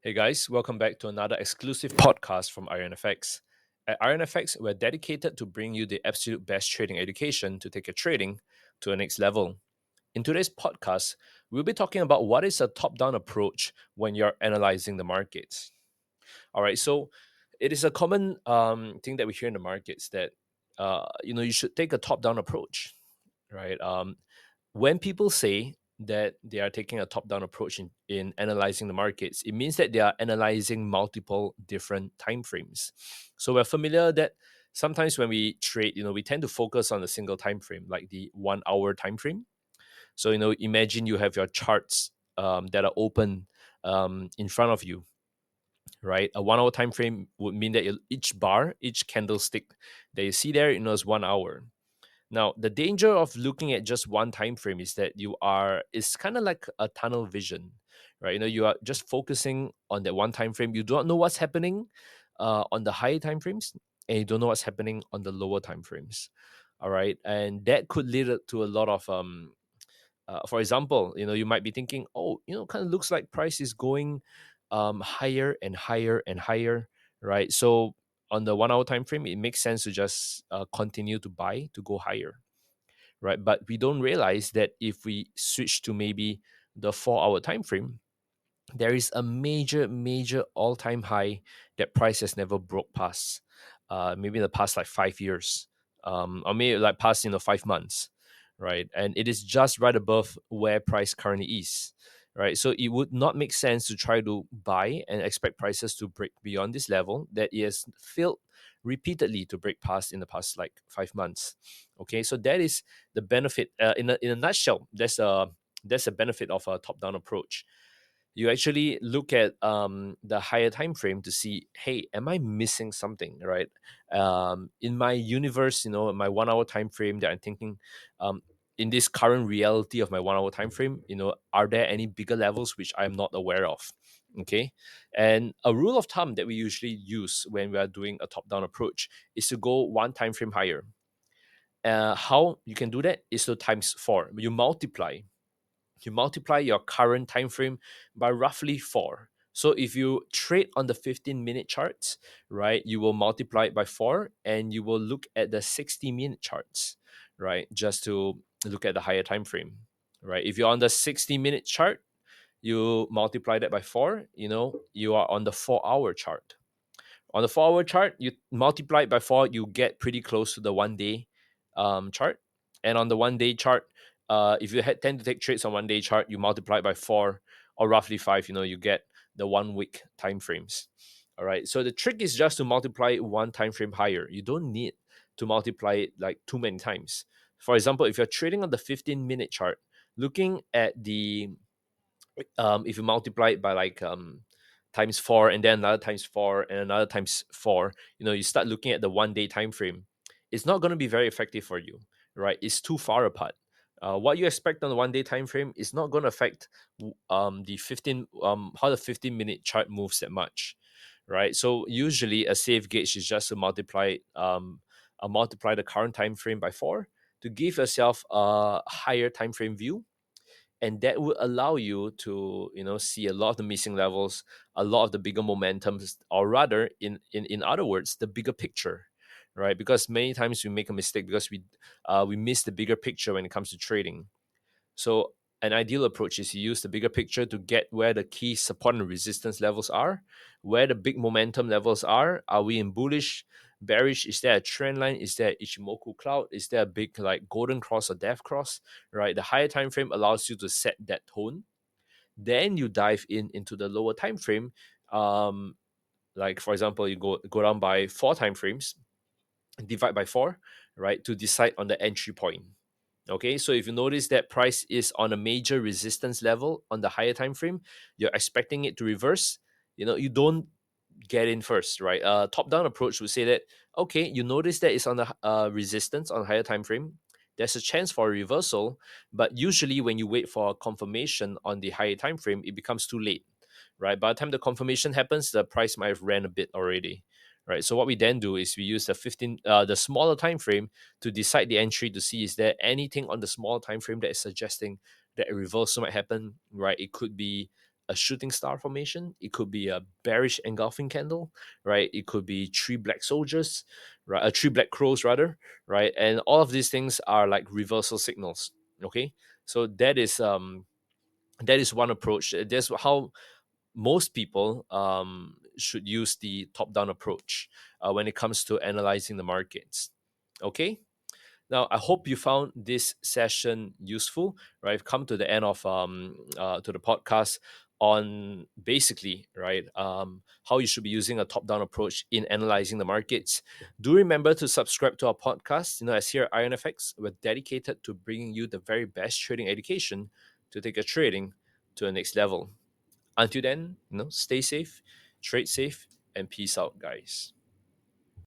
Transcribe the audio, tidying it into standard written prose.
Hey guys, welcome back to another exclusive podcast from IronFX. At IronFX, we're dedicated to bring you the absolute best trading education to take your trading to the next level. In today's podcast, we'll be talking about what is a top-down approach when you're analyzing the markets. All right, so it is a common thing that we hear in the markets that you should take a top-down approach, right? When people say that they are taking a top-down approach in analyzing the markets, it means that they are analyzing multiple different time frames. So we're familiar that sometimes when we trade, we tend to focus on a single time frame, like the 1 hour time frame. So imagine you have your charts that are open in front of you, right? A 1 hour time frame would mean that each bar, each candlestick that you see there, is 1 hour. Now, the danger of looking at just one time frame is that it's kind of like a tunnel vision, right? You are just focusing on that one time frame. You do not know what's happening on the higher time frames, and you don't know what's happening on the lower time frames. All right, and that could lead to a lot of for example, you might be thinking, oh, kind of looks like price is going higher and higher and higher, right? So on the 1 hour time frame, it makes sense to just continue to buy to go higher, right? But we don't realize that if we switch to maybe the 4 hour time frame, there is a major all-time high that price has never broke past, maybe in the past like 5 years, or maybe like past 5 months, right? And it is just right above where price currently is, right? So it would not make sense to try to buy and expect prices to break beyond this level that it has failed repeatedly to break past in the past like 5 months. Okay, so that is the benefit. In a nutshell, that's a benefit of a top-down approach. You actually look at the higher time frame to see, hey, am I missing something, right? In my universe, my 1 hour time frame that I'm thinking, in this current reality of my 1 hour time frame, are there any bigger levels which I'm not aware of? Okay, and a rule of thumb that we usually use when we are doing a top-down approach is to go one time frame higher. How you can do that is to times four. You multiply your current time frame by roughly 4. So if you trade on the 15-minute charts, right, you will multiply it by 4 and you will look at the 60-minute charts, right, just to look at the higher time frame, right? If you're on the 60-minute chart, you multiply that by 4, you are on the 4-hour chart. On the 4 hour chart, you multiply it by 4, you get pretty close to the 1 day chart. And on the 1 day chart, if you tend to take trades on 1 day chart, you multiply it by 4 or roughly 5, you get the 1 week time frames. All right. So the trick is just to multiply it one time frame higher. You don't need to multiply it like too many times. For example, if you're trading on the 15-minute chart, looking at the if you multiply it by like times 4 and then another times 4 and another times 4, you start looking at the 1 day time frame. It's not going to be very effective for you, right? It's too far apart. What you expect on the 1 day time frame is not going to affect the 15 how the 15-minute chart moves that much, right? So usually a safe gauge is just to multiply the current time frame by 4 to give yourself a higher time frame view, and that would allow you to see a lot of the missing levels, a lot of the bigger momentums, or rather in other words, the bigger picture, right? Because many times we make a mistake because we miss the bigger picture when it comes to trading. So an ideal approach is to use the bigger picture to get where the key support and resistance levels are, where the big momentum levels are. Are we in bullish, bearish? Is there a trend line? Is there Ichimoku cloud? Is there a big like golden cross or death cross? Right. The higher time frame allows you to set that tone. Then you dive into the lower time frame. Like for example, you go down by 4 time frames, divide by 4, right, to decide on the entry point. Okay, so if you notice that price is on a major resistance level on the higher time frame, you're expecting it to reverse. You don't get in first, right? Top down approach would say that, okay, you notice that it's on the resistance on higher time frame. There's a chance for a reversal, but usually when you wait for a confirmation on the higher time frame, it becomes too late, right? By the time the confirmation happens, the price might have ran a bit already, right? So what we then do is we use the smaller time frame to decide the entry to see is there anything on the small time frame that is suggesting that a reversal might happen, right? It could be a shooting star formation. It could be a bearish engulfing candle, right? It could be three black soldiers, right? Three black crows rather, right? And all of these things are like reversal signals. Okay, so that is one approach. That's how most people should use the top-down approach when it comes to analyzing the markets. Okay, now, I hope you found this session useful. Right, I've come to the end of to the podcast on basically right how you should be using a top-down approach in analyzing the markets. Do remember to subscribe to our podcast. As here at IronFX, we're dedicated to bringing you the very best trading education to take your trading to the next level. Until then, stay safe, trade safe, and peace out, guys.